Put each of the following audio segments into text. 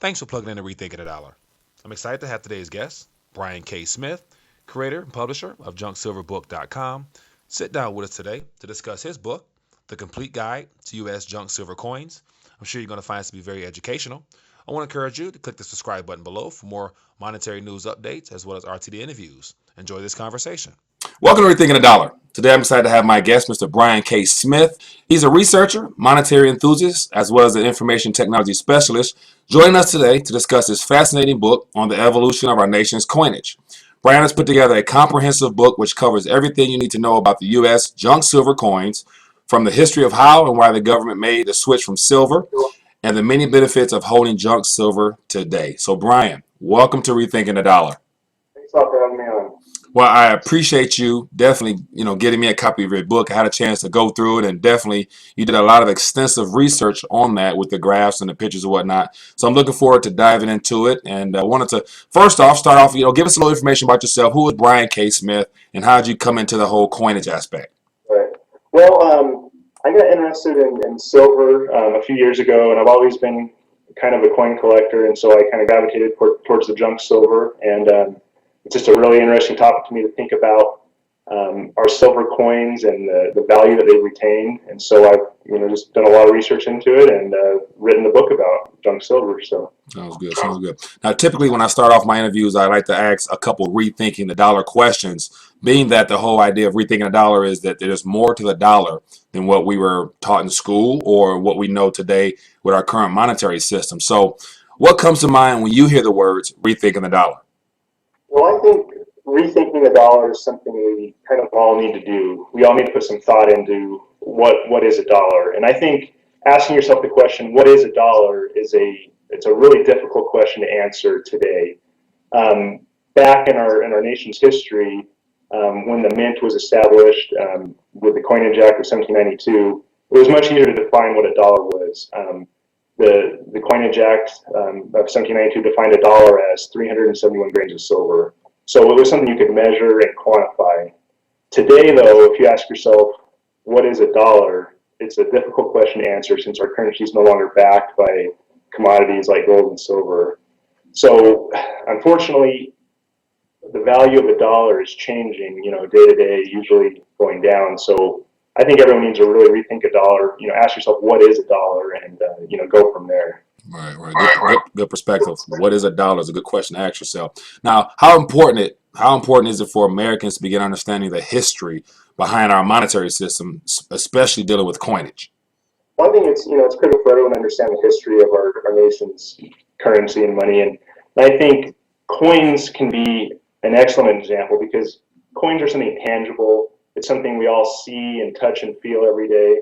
Thanks for plugging in to Rethinking a Dollar. I'm excited to have today's guest, Brian K. Smith, creator and publisher of JunkSilverBook.com, sit down with us today to discuss his book, The Complete Guide to U.S. Junk Silver Coins. I'm sure you're going to find this to be very educational. I want to encourage you to click the subscribe button below for more monetary news updates as well as RTD interviews. Enjoy this conversation. Welcome to Rethinking a Dollar. Today I'm excited to have my guest, Mr. Brian K. Smith. He's a researcher, monetary enthusiast, as well as an information technology specialist, joining us today to discuss his fascinating book on the evolution of our nation's coinage. Brian has put together a comprehensive book which covers everything you need to know about the U.S. junk silver coins, from the history of how and why the government made the switch from silver, and the many benefits of holding junk silver today. So, Brian, welcome to Rethinking a Dollar. Thanks a lot for having me on. Well, I appreciate you definitely, getting me a copy of your book. I had a chance to go through it, and definitely you did a lot of extensive research on that with the graphs and the pictures and whatnot. So I'm looking forward to diving into it. And I wanted to first off start off, give us a little information about yourself. Who is Brian K. Smith, and how did you come into the whole coinage aspect? Right. Well, I got interested in silver a few years ago, and I've always been kind of a coin collector, and so I kind of gravitated towards the junk silver. And it's just a really interesting topic to me to think about our silver coins and the value that they retain. And so I've just done a lot of research into it and written a book about junk silver. So sounds good. Sounds good. Now, typically when I start off my interviews, I like to ask a couple rethinking the dollar questions, being that the whole idea of rethinking a dollar is that there's more to the dollar than what we were taught in school or what we know today with our current monetary system. So what comes to mind when you hear the words rethinking the dollar? Well, I think rethinking the dollar is something we kind of all need to do. We all need to put some thought into what is a dollar. And I think asking yourself the question, what is a dollar, it's a really difficult question to answer today. Back in our nation's history, when the mint was established with the Coinage Act of 1792, it was much easier to define what a dollar was. The Coinage Act of 1792 defined a dollar as 371 grains of silver. So it was something you could measure and quantify. Today, though, if you ask yourself, what is a dollar, it's a difficult question to answer since our currency is no longer backed by commodities like gold and silver. So unfortunately, the value of a dollar is changing, day to day, usually going down. So I think everyone needs to really rethink a dollar. Ask yourself, what is a dollar, and go from there. Right. Good perspective. What is a dollar is a good question to ask yourself. Now, how important is it for Americans to begin understanding the history behind our monetary system, especially dealing with coinage? Well, I think it's critical for everyone to understand the history of our nation's currency and money, and I think coins can be an excellent example because coins are something tangible. It's something we all see and touch and feel every day.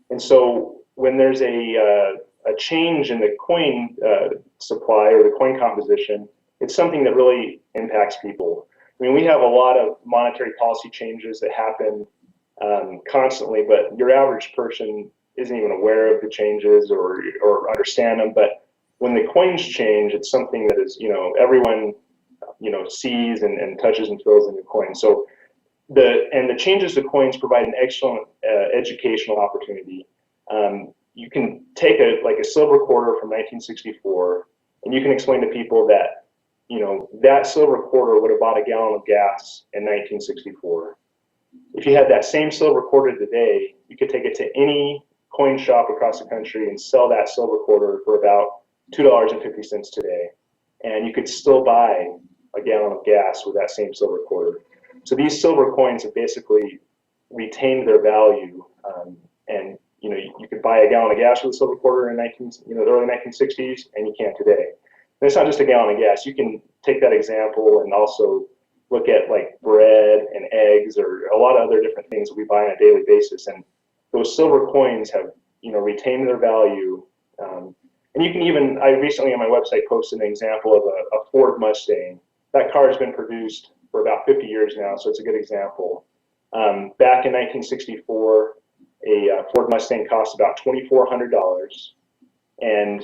And so when there's a change in the coin supply or the coin composition, it's something that really impacts people. I mean, we have a lot of monetary policy changes that happen constantly, but your average person isn't even aware of the changes or understand them. But when the coins change, it's something that is, everyone, sees and touches and feels in the coin. So the changes to coins provide an excellent educational opportunity. You can take a silver quarter from 1964, and you can explain to people that that silver quarter would have bought a gallon of gas in 1964. If you had that same silver quarter today, you could take it to any coin shop across the country and sell that silver quarter for about $2.50 today, and you could still buy a gallon of gas with that same silver quarter. So these silver coins have basically retained their value, and you could buy a gallon of gas with a silver quarter in the early 1960s, and you can't today. And it's not just a gallon of gas. You can take that example and also look at like bread and eggs or a lot of other different things that we buy on a daily basis, and those silver coins have retained their value. And you can even, I recently on my website posted an example of a Ford Mustang. That car has been produced for about 50 years now, so it's a good example. Back in 1964, a Ford Mustang cost about $2,400, and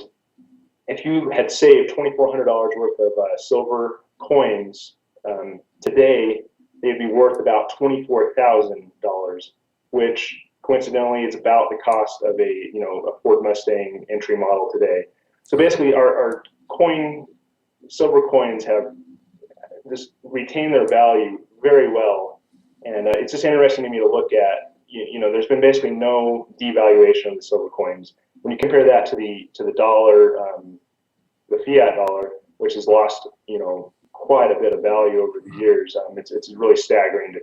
if you had saved $2,400 worth of silver coins today, they'd be worth about $24,000, which coincidentally is about the cost of a Ford Mustang entry model today. So basically, our silver coins have just retained their value very well, and it's just interesting to me to look at. There's been basically no devaluation of the silver coins. When you compare that to the dollar, the fiat dollar, which has lost quite a bit of value over the years, it's really staggering to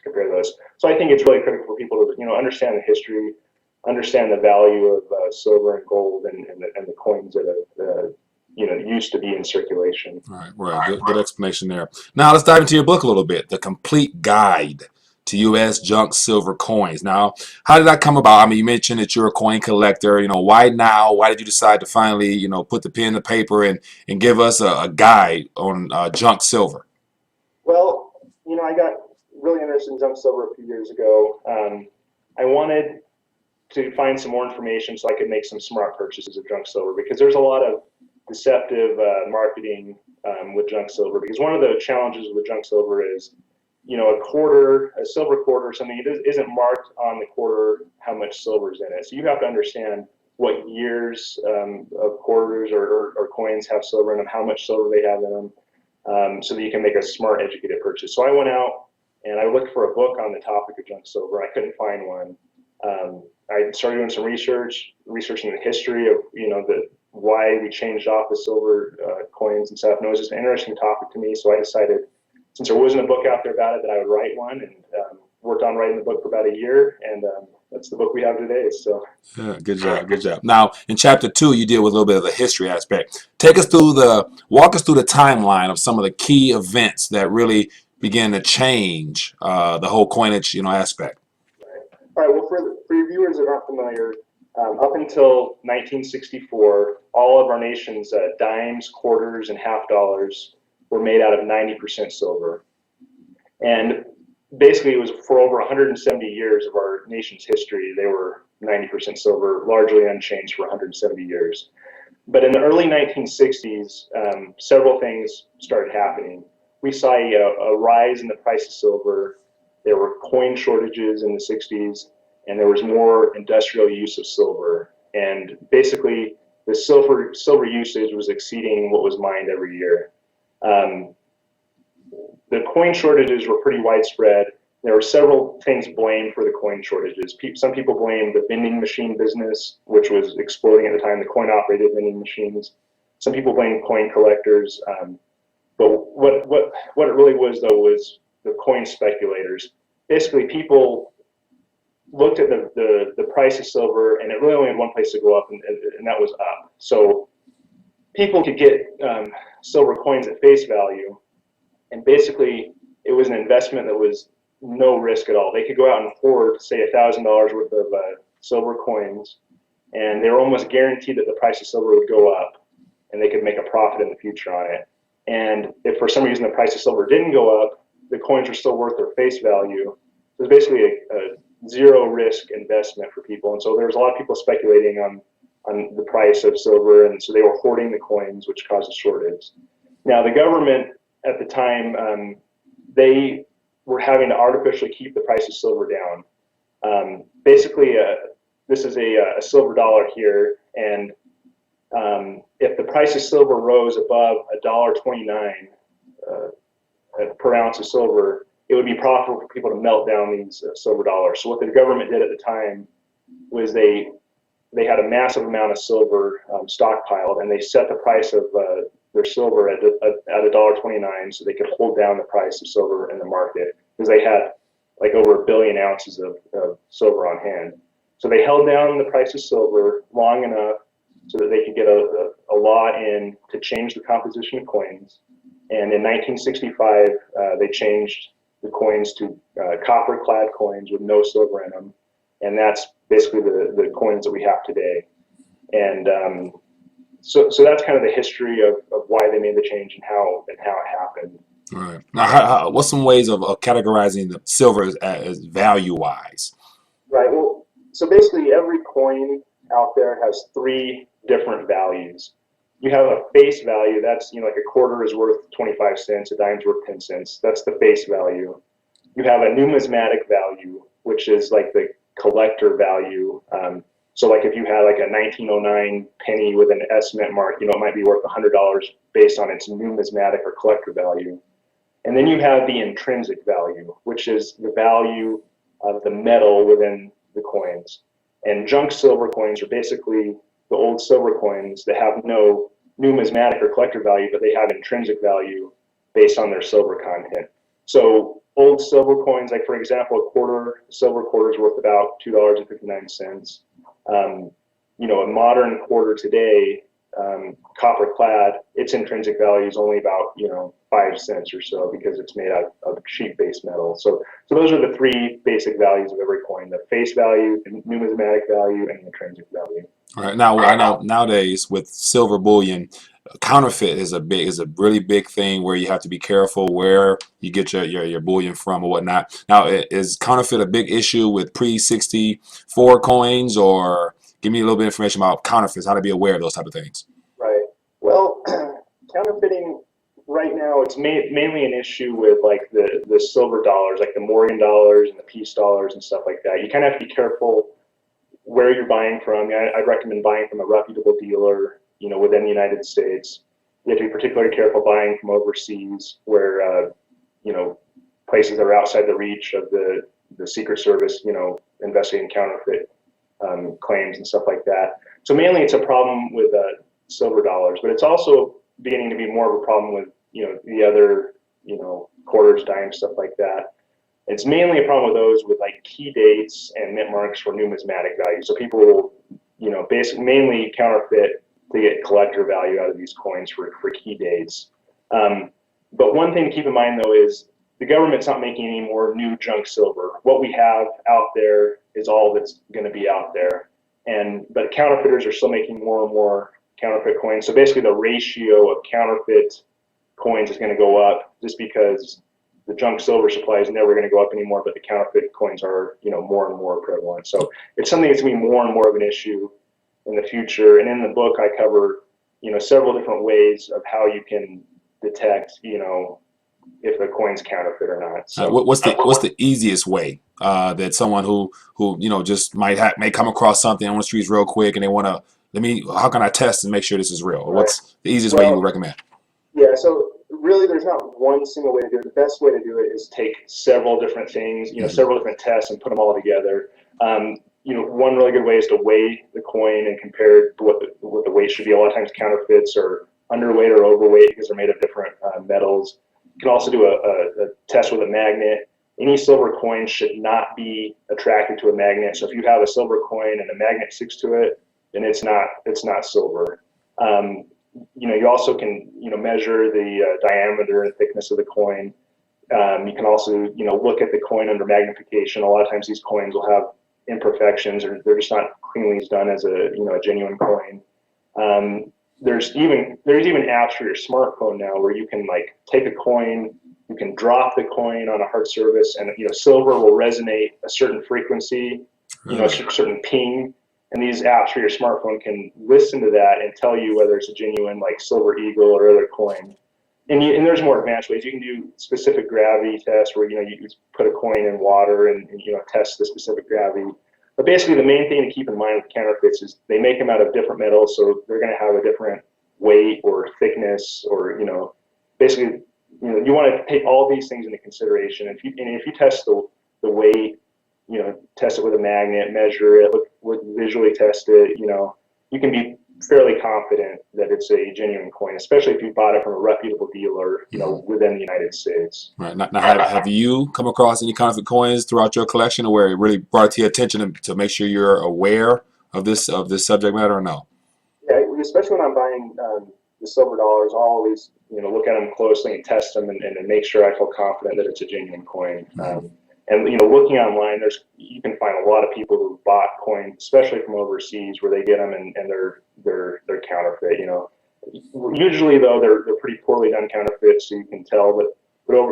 compare those. So I think it's really critical for people to understand the history, understand the value of silver and gold and the coins that have used to be in circulation. Right. Good explanation there. Now let's dive into your book a little bit, The Complete Guide to U.S. Junk Silver Coins. Now, how did that come about? I mean, you mentioned that you're a coin collector. Why now? Why did you decide to finally, put the pen to paper and give us a guide on junk silver? Well, I got really interested in junk silver a few years ago. I wanted to find some more information so I could make some smart purchases of junk silver, because there's a lot of deceptive marketing with junk silver. Because one of the challenges with junk silver is, a silver quarter or something, it isn't marked on the quarter how much silver is in it. So you have to understand what years of quarters or coins have silver in them, how much silver they have in them, so that you can make a smart, educated purchase. So I went out and I looked for a book on the topic of junk silver. I couldn't find one. I started doing some researching the history of why we changed off the silver coins and stuff. And it was just an interesting topic to me. So I decided, since there wasn't a book out there about it, that I would write one, and worked on writing the book for about a year. And that's the book we have today. So Yeah, good job. Now, in chapter 2, you deal with a little bit of the history aspect. Walk us through the timeline of some of the key events that really began to change the whole coinage, aspect. all right. Well, for your viewers that aren't familiar, up until 1964, all of our nation's dimes, quarters, and half dollars were made out of 90% silver. And basically, it was for over 170 years of our nation's history, they were 90% silver, largely unchanged for 170 years. But in the early 1960s, several things started happening. We saw a rise in the price of silver. There were coin shortages in the 60s, and there was more industrial use of silver. And basically, the silver usage was exceeding what was mined every year. The coin shortages were pretty widespread. There were several things blamed for the coin shortages. Some people blamed the vending machine business, which was exploding at the time, the coin-operated vending machines. Some people blamed coin collectors. But what it really was, though, was the coin speculators. Basically, people looked at the price of silver, and it really only had one place to go up, and that was up. So people could get silver coins at face value, and basically it was an investment that was no risk at all. They could go out and hoard, say, $1,000 worth of silver coins, and they were almost guaranteed that the price of silver would go up, and they could make a profit in the future on it. And if for some reason the price of silver didn't go up, the coins were still worth their face value. It was basically a zero risk investment for people. And so there was a lot of people speculating on the price of silver, and so they were hoarding the coins, which caused a shortage. Now, the government at the time, they were having to artificially keep the price of silver down. Basically, this is a silver dollar here, and if the price of silver rose above $1.29 per ounce of silver, it would be profitable for people to melt down these silver dollars. So what the government did at the time was they had a massive amount of silver stockpiled, and they set the price of their silver at $1.29 so they could hold down the price of silver in the market, because they had like over 1 billion ounces of silver on hand. So they held down the price of silver long enough so that they could get a law in to change the composition of coins. And in 1965, they changed the coins to copper-clad coins with no silver in them, and that's basically the coins that we have today. And so that's kind of the history of why they made the change and how it happened. All right. Now, what's some ways of categorizing the silver as value-wise? Right. Well, so basically every coin out there has 3 different values. You have a face value. That's, like a quarter is worth 25 cents, a dime's worth 10 cents. That's the face value. You have a numismatic value, which is like the collector value. So like if you had like a 1909 penny with an S mint mark, it might be worth $100 based on its numismatic or collector value. And then you have the intrinsic value, which is the value of the metal within the coins. And junk silver coins are basically the old silver coins that have no numismatic or collector value, but they have intrinsic value based on their silver content. So old silver coins, like for example, a silver quarter is worth about $2.59. A modern quarter today, copper clad, its intrinsic value is only about 5 cents or so because it's made out of cheap base metal. So those are the three basic values of every coin: the face value, the numismatic value, and the intrinsic value. All right. Now I know nowadays with silver bullion, counterfeit is a really big thing where you have to be careful where you get your bullion from or whatnot. Now, is counterfeit a big issue with pre-64 coins, or give me a little bit of information about counterfeits, how to be aware of those type of things? Right. Well, counterfeiting right now, it's mainly an issue with like the silver dollars, like the Morgan dollars and the peace dollars and stuff like that. You kind of have to be careful where you're buying from. I'd recommend buying from a reputable dealer, within the United States. You have to be particularly careful buying from overseas where, places that are outside the reach of the Secret Service, investigating counterfeit claims and stuff like that. So mainly it's a problem with silver dollars, but it's also beginning to be more of a problem with, the other, quarters, dimes, stuff like that. It's mainly a problem with those with like key dates and mint marks for numismatic value. So people will, basically mainly counterfeit to get collector value out of these coins for key dates. But one thing to keep in mind though is the government's not making any more new junk silver. What we have out there is all that's going to be out there. But counterfeiters are still making more and more counterfeit coins. So basically the ratio of counterfeit coins is going to go up just because the junk silver supply is never going to go up anymore, but the counterfeit coins are, more and more prevalent. So it's something that's going to be more and more of an issue in the future. And in the book, I cover, several different ways of how you can detect, if a coin's counterfeit or not. So what's the easiest way that someone who just may come across something on the streets real quick and they want to how can I test and make sure this is real? Right. What's the easiest way you would recommend? Yeah, so really there's not one single way to do it. The best way to do it is take several different things, several different tests and put them all together. One really good way is to weigh the coin and compare what the weight should be. A lot of times counterfeits are underweight or overweight because they're made of different metals. You can also do a test with a magnet. Any silver coin should not be attracted to a magnet. So if you have a silver coin and a magnet sticks to it, then it's not silver. You also can measure the diameter and thickness of the coin. You can also look at the coin under magnification. A lot of times these coins will have imperfections or they're just not cleanly done as a genuine coin. There's even apps for your smartphone now where you can like take a coin, you can drop the coin on a hard surface, and silver will resonate a certain frequency, a certain ping. And these apps for your smartphone can listen to that and tell you whether it's a genuine like silver eagle or other coin. And there's more advanced ways. You can do specific gravity tests where you put a coin in water and test the specific gravity. But basically, the main thing to keep in mind with counterfeits is they make them out of different metals, so they're going to have a different weight or thickness, or basically, you want to take all these things into consideration. If you test the weight, test it with a magnet, measure it, visually test it, you can be fairly confident that it's a genuine coin, especially if you bought it from a reputable dealer, within the United States. Right. Now, have you come across any counterfeit coins throughout your collection, where it really brought to your attention to make sure you're aware of this subject matter, or no? Yeah, especially when I'm buying the silver dollars, I'll always look at them closely and test them and make sure I feel confident that it's a genuine coin. And looking online, you can find a lot of people who bought coins, especially from overseas, where they get them and they're counterfeit. Usually though they're pretty poorly done counterfeits, so you can tell. But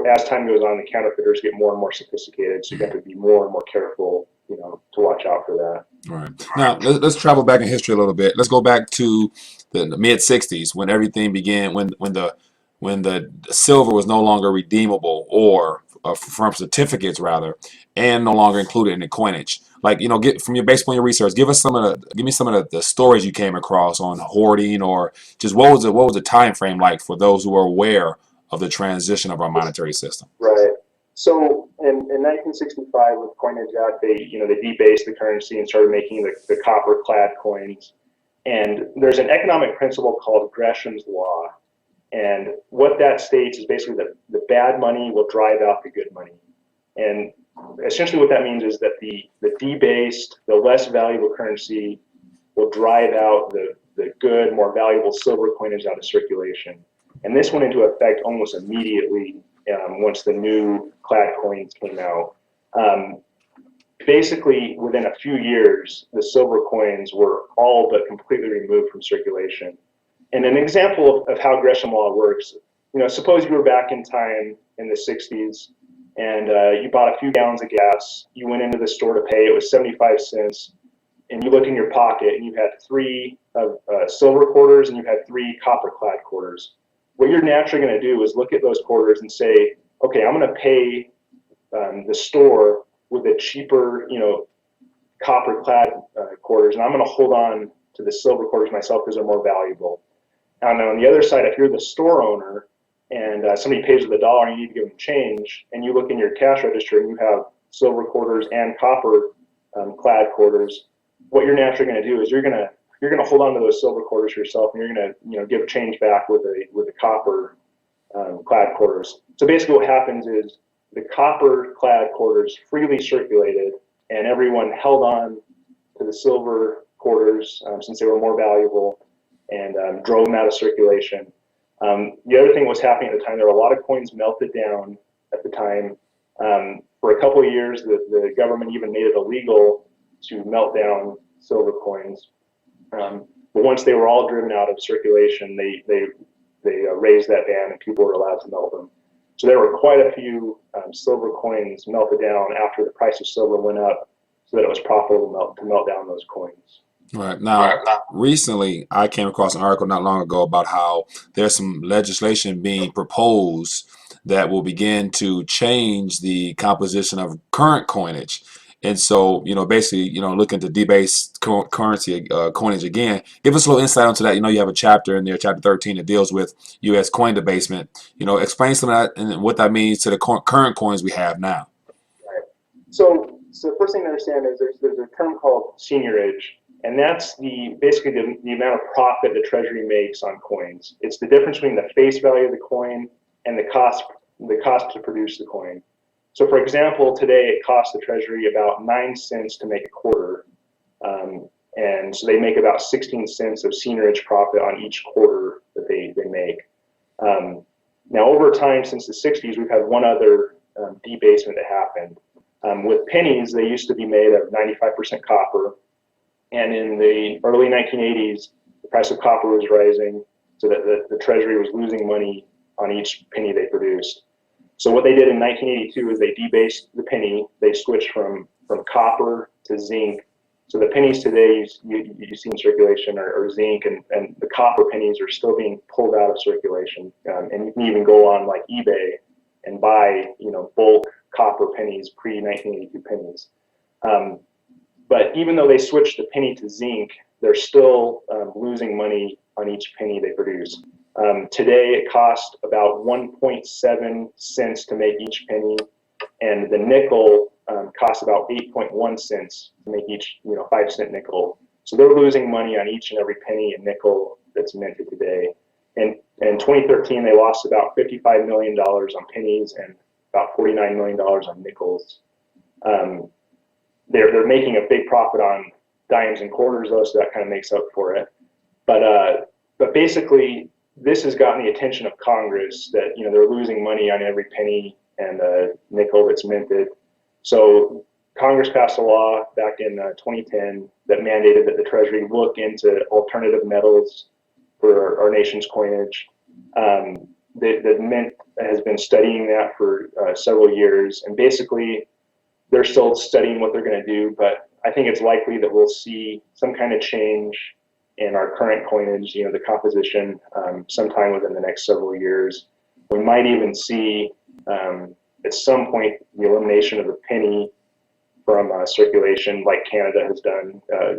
as time goes on, the counterfeiters get more and more sophisticated, so you have to be more and more careful, to watch out for that. All right. Now let's travel back in history a little bit. Let's go back to the mid '60s when everything began, when the silver was no longer redeemable, or firm certificates rather, and no longer included in the coinage. Like, get from based on your research, give me some of the stories you came across on hoarding, or just what was the time frame like for those who are aware of the transition of our monetary system. Right. So in 1965, with Coinage Act, they debased the currency and started making the copper-clad coins. And there's an economic principle called Gresham's law, and what that states is basically that the bad money will drive out the good money. And essentially, what that means is that the debased, the less valuable currency will drive out the good, more valuable silver coinage out of circulation. And this went into effect almost immediately once the new clad coins came out. Basically, within a few years, the silver coins were all but completely removed from circulation. And an example of how Gresham law works, suppose you were back in time in the 60s and you bought a few gallons of gas, you went into the store to pay, it was 75 cents, and you looked in your pocket and you had three silver quarters and you had three copper-clad quarters. What you're naturally going to do is look at those quarters and say, okay, I'm going to pay the store with the cheaper, copper-clad quarters, and I'm going to hold on to the silver quarters myself because they're more valuable. And on the other side, if you're the store owner and somebody pays with $1 and you need to give them change, and you look in your cash register and you have silver quarters and copper-clad quarters, what you're naturally going to do is you're going to hold on to those silver quarters for yourself, and you're going to give change back with the copper clad quarters. So basically, what happens is the copper clad quarters freely circulated, and everyone held on to the silver quarters since they were more valuable, and drove them out of circulation. The other thing that was happening at the time, there were a lot of coins melted down at the time. For a couple of years, the government even made it illegal to melt down silver coins. But once they were all driven out of circulation, they raised that ban and people were allowed to melt them. So there were quite a few silver coins melted down after the price of silver went up, so that it was profitable to melt down those coins. Right. Now, recently, I came across an article not long ago about how there's some legislation being proposed that will begin to change the composition of current coinage. And so, basically, looking to debase currency coinage again. Give us a little insight into that. You have a chapter in there, chapter 13, that deals with U.S. coin debasement. Explain some of that and what that means to the current coins we have now. Right. So the first thing to understand is there's a term called seigniorage, and that's basically the amount of profit the Treasury makes on coins. It's the difference between the face value of the coin and the cost to produce the coin. So, for example, today it costs the Treasury about 9 cents to make a quarter, and so they make about 16 cents of seigniorage profit on each quarter that they make. Now, over time, since the 60s, we've had one other debasement that happened. With pennies, they used to be made of 95% copper, and in the early 1980s, the price of copper was rising, so that the Treasury was losing money on each penny they produced. So what they did in 1982 is they debased the penny. They switched from copper to zinc. So the pennies today you see in circulation are zinc, and the copper pennies are still being pulled out of circulation. And you can even go on like eBay and buy bulk copper pennies, pre-1982 pennies. But even though they switched the penny to zinc, they're still losing money on each penny they produce. Today it costs about 1.7 cents to make each penny, and the nickel costs about 8.1 cents to make each 5-cent nickel. So they're losing money on each and every penny and nickel that's minted today. And in 2013, they lost about $55 million on pennies and about $49 million on nickels. They're making a big profit on dimes and quarters though, so that kind of makes up for it. But basically, this has gotten the attention of Congress that they're losing money on every penny and nickel that's minted. So Congress passed a law back in 2010 that mandated that the Treasury look into alternative metals for our nation's coinage. The Mint has been studying that for several years, and basically they're still studying what they're going to do, but I think it's likely that we'll see some kind of change in our current coinage, the composition, sometime within the next several years. We might even see at some point the elimination of the penny from circulation, like Canada has done a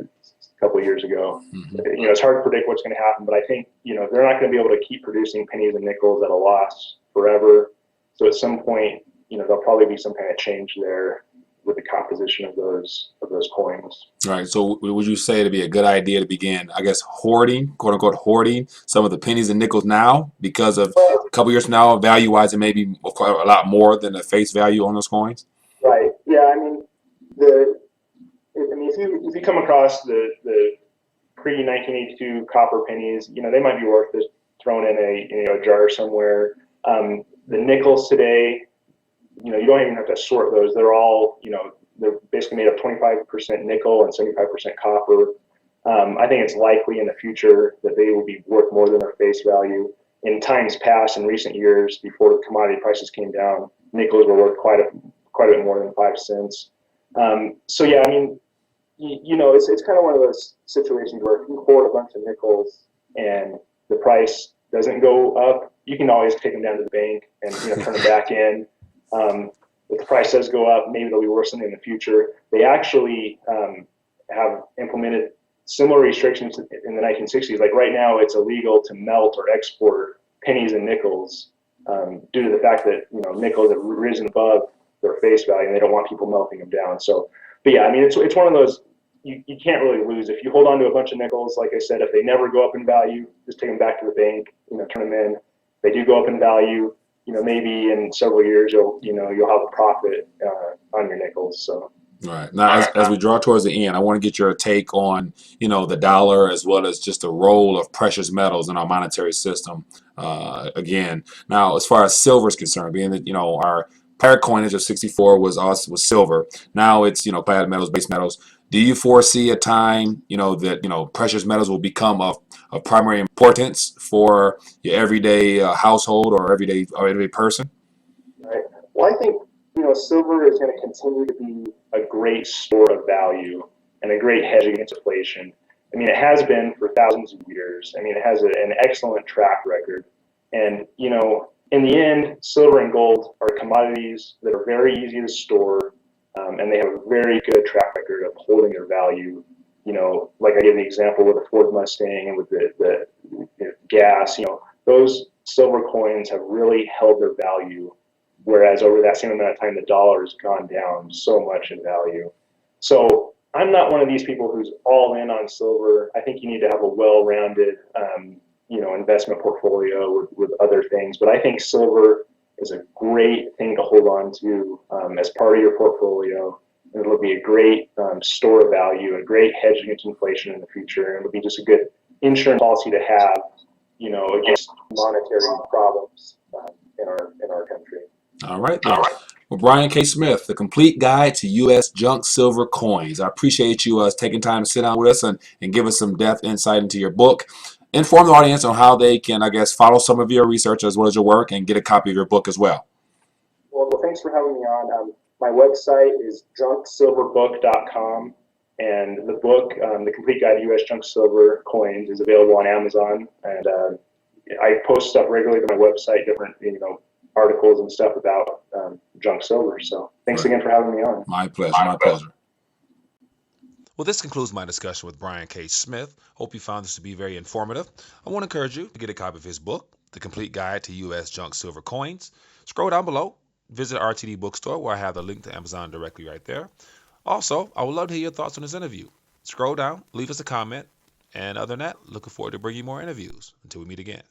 couple of years ago. Mm-hmm. It's hard to predict what's going to happen, but I think they're not going to be able to keep producing pennies and nickels at a loss forever. So at some point, there'll probably be some kind of change there with the composition of those coins. All right. So would you say it'd be a good idea to begin, I guess, hoarding, quote unquote, hoarding some of the pennies and nickels now, because of a couple years from now, value wise, it may be a lot more than the face value on those coins? Right. Yeah. I mean, if you come across the pre 1982 copper pennies, they might be worth just thrown in a jar somewhere. The nickels today, you don't even have to sort those. They're all, they're basically made of 25% nickel and 75% copper. I think it's likely in the future that they will be worth more than their face value. In times past, in recent years, before the commodity prices came down, nickels were worth quite a bit more than 5 cents. So yeah, I mean, it's kind of one of those situations where if you hoard a bunch of nickels and the price doesn't go up, you can always take them down to the bank and turn them back in. If the price does go up, maybe they'll be worsened in the future. They actually have implemented similar restrictions in the 1960s. Like right now, it's illegal to melt or export pennies and nickels due to the fact that nickels have risen above their face value, and they don't want people melting them down. So, but yeah, I mean, it's one of those you can't really lose if you hold on to a bunch of nickels. Like I said, if they never go up in value, just take them back to the bank. Turn them in. If they do go up in value, maybe in several years you'll have a profit on your nickels. So. All right. Now, as we draw towards the end, I want to get your take on, the dollar as well as just the role of precious metals in our monetary system. Again, now as far as silver is concerned, being that our prior coinage of 64 was silver. Now it's platinum metals, base metals. Do you foresee a time that precious metals will become of primary importance for your everyday household or everyday person? Right. Well, I think silver is going to continue to be a great store of value and a great hedge against inflation. I mean, it has been for thousands of years. I mean, it has an excellent track record. And, in the end, silver and gold are commodities that are very easy to store, and they have a very good track record of holding their value. Like I gave the example with the Ford Mustang and with the gas, those silver coins have really held their value. Whereas over that same amount of time, the dollar has gone down so much in value. So I'm not one of these people who's all in on silver. I think you need to have a well-rounded, investment portfolio with other things. But I think silver is a great thing to hold on to as part of your portfolio. And it'll be a great store of value, a great hedge against inflation in the future. And it'll be just a good insurance policy to have, against monetary problems in our country. All right, then. Well, Brian K. Smith, The Complete Guide to U.S. Junk Silver Coins. I appreciate you taking time to sit down with us and give us some depth insight into your book. Inform the audience on how they can, follow some of your research as well as your work and get a copy of your book as well. Well, thanks for having me on. My website is junksilverbook.com, and the book, The Complete Guide to U.S. Junk Silver Coins, is available on Amazon. And I post stuff regularly to my website, different, articles and stuff about junk silver. So thanks again for having me on. My pleasure. My pleasure. Well, this concludes my discussion with Brian K. Smith. Hope you found this to be very informative. I want to encourage you to get a copy of his book, The Complete Guide to U.S. Junk Silver Coins. Scroll down below. Visit RTD Bookstore, where I have the link to Amazon directly right there. Also, I would love to hear your thoughts on this interview. Scroll down, leave us a comment, and other than that, looking forward to bringing more interviews. Until we meet again.